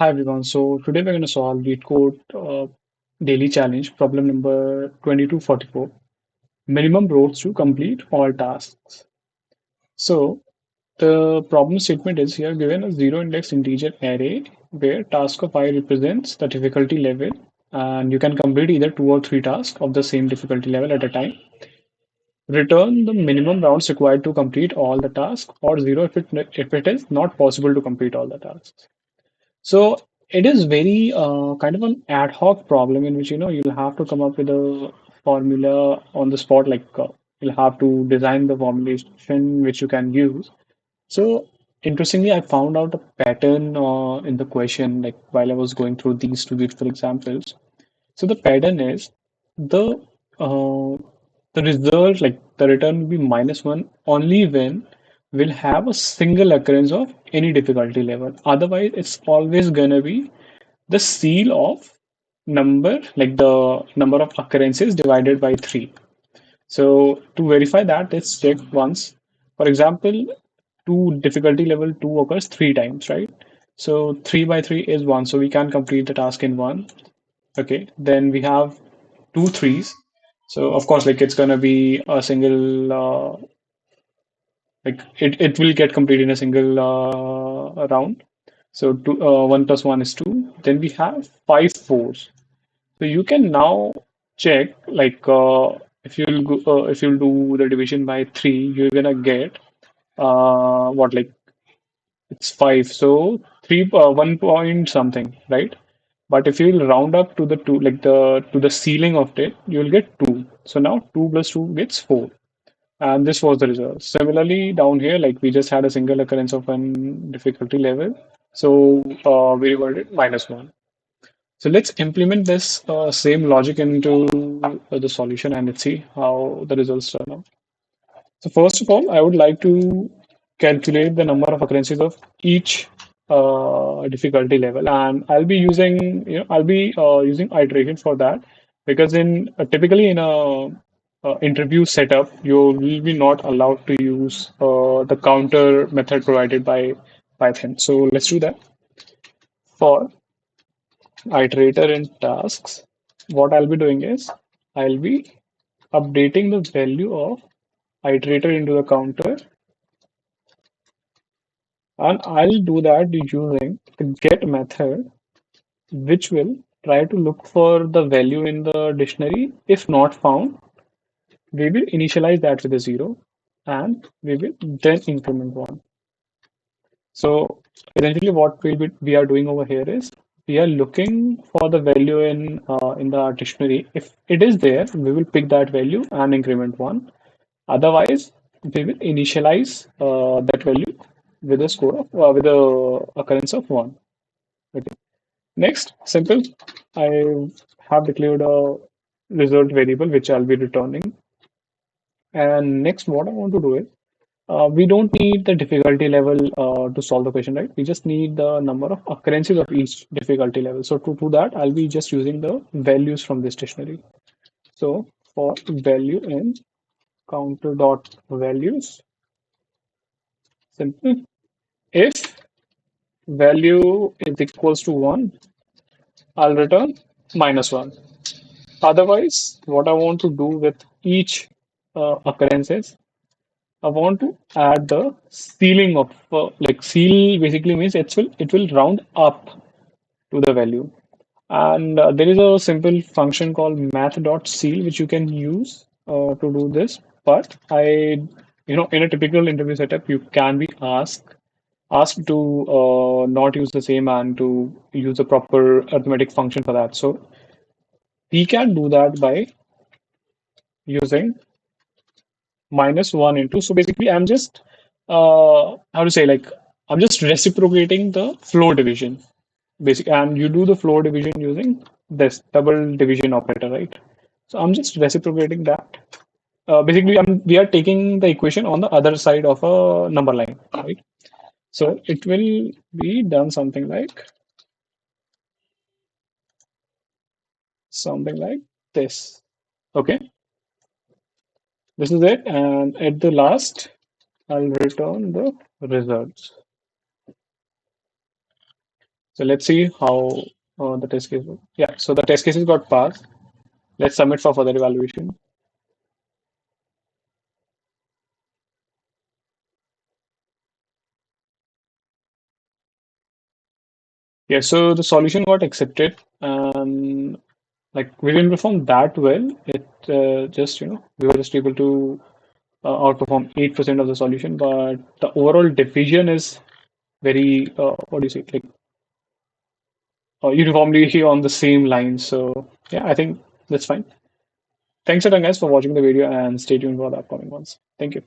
Hi everyone. So today we're going to solve Leetcode daily challenge problem number 2244. Minimum rows to complete all tasks. So the problem statement is here given a zero index integer array where task of I represents the difficulty level and you can complete either two or three tasks of the same difficulty level at a time. Return the minimum rounds required to complete all the tasks or zero if it is not possible to complete all the tasks. So it is very kind of an ad hoc problem in which you'll have to come up with a formula on the spot. You'll have to design the formulation which you can use. So interestingly, I found out a pattern in the question like while I was going through these two beautiful examples. So the pattern is the uh, the result, like the return will be -1 only when we'll have a single occurrence of any difficulty level. Otherwise, it's always gonna be the seal of number, like the number of occurrences divided by 3. So to verify that, let's check once. For example, difficulty level 2 occurs 3 times, right? So 3 by 3 is 1, so we can complete the task in 1. Okay, then we have two threes. So of course, like it's gonna be a single, it will get completed in a single round. So 1 plus 1 is 2. Then we have five fours. So you can now check if you'll do the division by 3, you're gonna get what like it's 5. So 1 point something, right? But if you'll round up to the two, like the to the ceiling of it, you'll get 2. So now 2 plus 2 gets 4. And this was the result. Similarly, down here, like we just had a single occurrence of one difficulty level. So we rewarded -1. So let's implement this same logic into the solution and let's see how the results turn out. So first of all, I would like to calculate the number of occurrences of each difficulty level, and I'll be using iteration for that because in typically in a interview setup, you will be not allowed to use the counter method provided by Python. So let's do that. For iterator in tasks, what I'll be doing is I'll be updating the value of iterator into the counter. And I'll do that using the get method, which will try to look for the value in the dictionary. If not found, we will initialize that with a 0 and we will then increment 1. So essentially what we are doing over here is we are looking for the value in the dictionary. If it is there, we will pick that value and increment 1. Otherwise, we will initialize that value with a score of with a occurrence of 1. Okay. Next, simple. I have declared a result variable which I'll be returning. And next, what I want to do is we don't need the difficulty level to solve the question, right? We just need the number of occurrences of each difficulty level. So to do that, I'll be just using the values from this dictionary. So for value in counter dot values, simple. If value is equals to 1, I'll return -1. Otherwise, what I want to do with each occurrence is I want to add the ceiling of like seal basically means it will round up to the value. And there is a simple function called math.seal which you can use to do this. But in a typical interview setup, you can be asked to not use the same and to use a proper arithmetic function for that. So we can do that by using -1 into. So basically, I'm just how to say like I'm just reciprocating the floor division. And you do the floor division using this double division operator, right? So I'm just reciprocating that. Basically, we are taking the equation on the other side of a number line, right? So it will be done something like this. Okay, this is it. And at the last, I'll return the results. So let's see how the test case. Yeah, so the test cases got passed. Let's submit for further evaluation. Yeah, so the solution got accepted. Like we didn't perform that well. It just we were just able to outperform 8% of the solution, but the overall division is very what do you say, like uniformly on the same line. So yeah, I think that's fine. Thanks a ton, guys, for watching the video and stay tuned for the upcoming ones. Thank you.